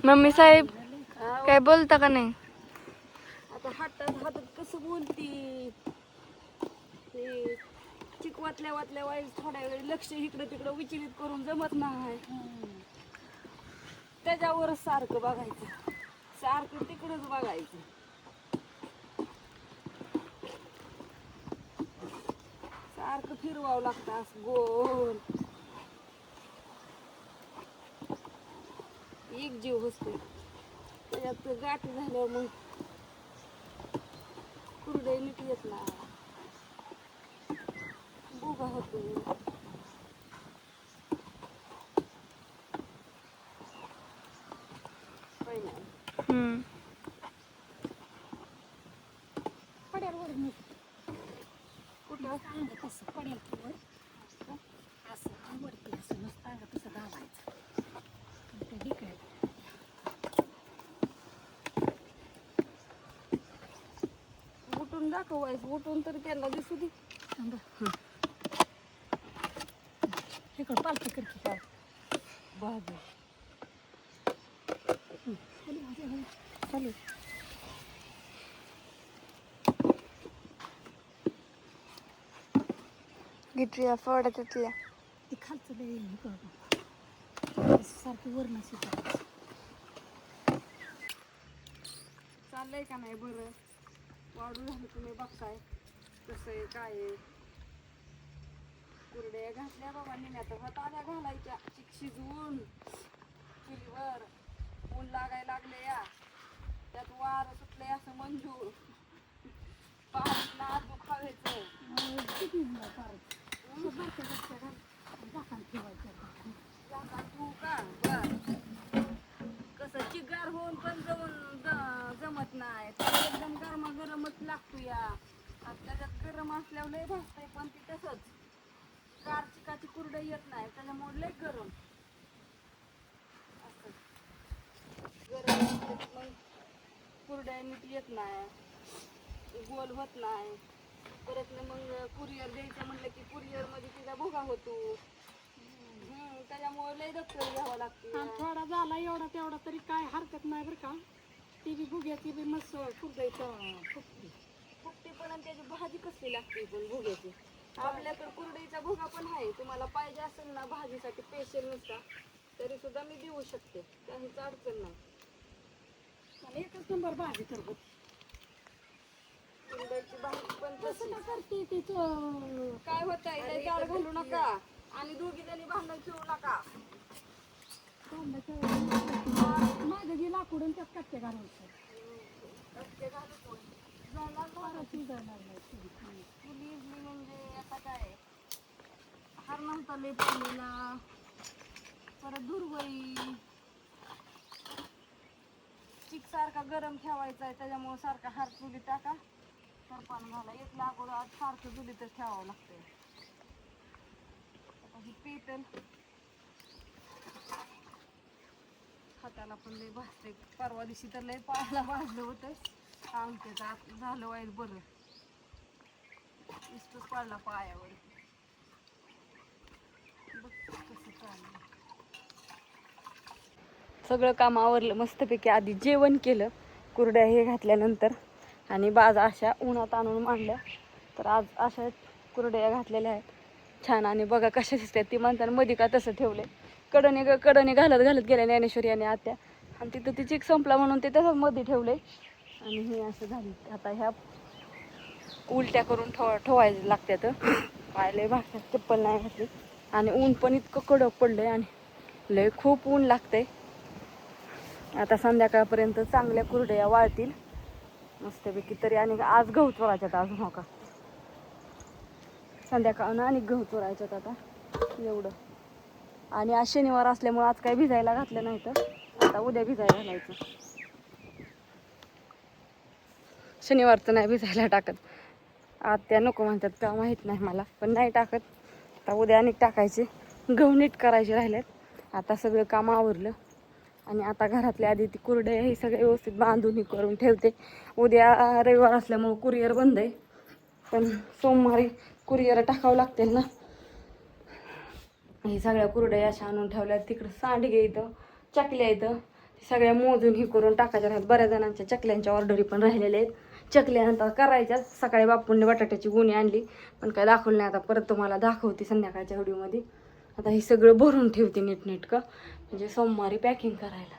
Mummy साहेब काय बोलता का नाही? आता हातात कसं बोलती ते चिकवातल्या वातल्या वाईस थोड्या वेळ लक्ष इकडं तिकडं विचलित करून जमत नाही. त्याच्यावरच सारखं बघायचं, सारखं तिकडंच बघायचं. सारखं फिरवावं लागतं असं गोल. एक जीव बसतो त्याच्यात गाठ झाल्यावर मग कुरडे नीट येत नाही, बुगा होतो. हम्म. पड्यावर कुठं कसं पडेल असं वरती असं नुसतं तसं घालायचं ते ढिकळे उठून दाखवायचं, उठून तरी त्यांना दिसू दे. इकडं पालखी करते का बाजू चालू गिटल्या फोडा तिथल्या ते खालचं लय हे करतो सारखी वरण शिकायचं. चाललंय का नाही बरं वाढू झालं तुम्ही बघताय कसं आहे काय आहे. कुरड्या घातल्या बाबा निम्यात हाताला घालायच्या चिक शिजवून चुलीवर ऊन लागायला लागले या त्यात वार सुटले असं मंजूर पाहून नाद दुखावायचं कसं चिगार होऊन पण जमत नाही एकदम गरमा गरमच लागतो या. त्याच्यात गरम असल्यावर लय भासतंय पण ती तसंच कार चिकाची कुरडे येत नाही त्याच्यामुळे लय गरम असं गरम मग कुरड्या नीट येत नाही, गोल होत नाही. परत मग कुरिअर द्यायचं म्हणलं की कुरिअर मध्ये तिचा भोगा होतो. त्याच्यामुळे लय दप्तर घ्यावं लागतं. थोडा झाला एवढा तेवढा तरी काय हरकत नाही बरं का. ती बी भुग्याची बी मस्त कुरडईचं फुकटी पण आणि त्याची भाजी कसली लागते पण भुग्याची. आपल्याकडे कुरडईचा भुगा पण आहे, तुम्हाला पाहिजे असेल ना भाजीसाठी स्पेशल नुसता तरी सुद्धा मी देऊ शकते, काहीच अडचण नाही. मला एकच नंबर भाजी करतो कुरडईची भाजी पण तसं करते तिचं काय होत आहे जाळ घालू नका आणि दोघी जणी भांडण ठेवू नका. माझं जे लाकूड त्यात कच्चे घालायचं कच्चे घालू प्लीज मी म्हणजे आता काय हार नव्हता लय पडलेला परत दुर्वई चिक सारखा गरम ठेवायचा आहे त्याच्यामुळे सारखा हार चुली टाका सरपान घाला एक लाकूड आज सारखं चुलीतच ठेवावं लागतंय. आता ही पेटल हाताला पण लय भाजते. परवा दिवशी तर लय पायाला भाजलं होतं आमच्याचं आत झालं वाईट बरं इस्तूच पडला पायावर. बघ कसं चाललं सगळं काम आवरलं मस्तपैकी. आधी जेवण केलं कुरड्या हे घातल्यानंतर आणि बाज अशा उन्हात आणून मांडल्या तर आज अशा कुरड्या घातलेल्या आहेत छान. आणि बघा कशा दिसतात ती म्हणताना मध्ये का तसं ठेवले कडणी घालत गेल्या ज्ञानेश्वरी आणि आत्या आणि तिथं ती चिक संपला म्हणून ते तसंच मध्ये ठेवले आणि हे असं झाले. आता ह्या उलट्या करून ठेवायला लागतात पायले भागतात चप्पल नाही घातली आणि ऊन पण इतकं कडक पडलंय आणि लय खूप ऊन लागतंय. आता संध्याकाळपर्यंत चांगल्या कुरड्या वाळतील मस्तपैकी. तरी आणि आज गहू चोरायच्यात अजून हो का संध्याकाळनं आणि गहू चोरायच्यात आता एवढं. आणि आज शनिवार असल्यामुळे आज काही भिजायला घातलं नाही तर आता उद्या भिजायला घालायचं. शनिवारचं नाही भिजायला टाकत आत्या नको म्हणतात का माहीत नाही मला पण नाही टाकत. आता उद्या अनेक टाकायचे गहू नीट करायचे राहिलेत. आता सगळं काम आवरलं आणि आता घरातले आधी ती कुरडे हे सगळे व्यवस्थित बांधून हे करून ठेवते. उद्या रविवार असल्यामुळं कुरिअर बंद आहे पण सोमवारी कुरिअर टाकावं लागतील ना. हे सगळ्या कुरड्या अशा आणून ठेवल्या तिकडं सांडगे इथं चकल्या इथं सगळ्या मोजून हे करून टाकायच्या आहेत. बऱ्याच जणांच्या चकल्यांच्या ऑर्डरी पण राहिलेल्या आहेत. चकल्यानंतर करायच्या. सकाळी बापूंनी बटाट्याची गुणी आणली पण काय दाखवलं नाही. आता परत तुम्हाला दाखवते संध्याकाळच्या व्हिडिओमध्ये. आता हे सगळं भरून ठेवते नीटनेटकं म्हणजे सोमवारी पॅकिंग करायला.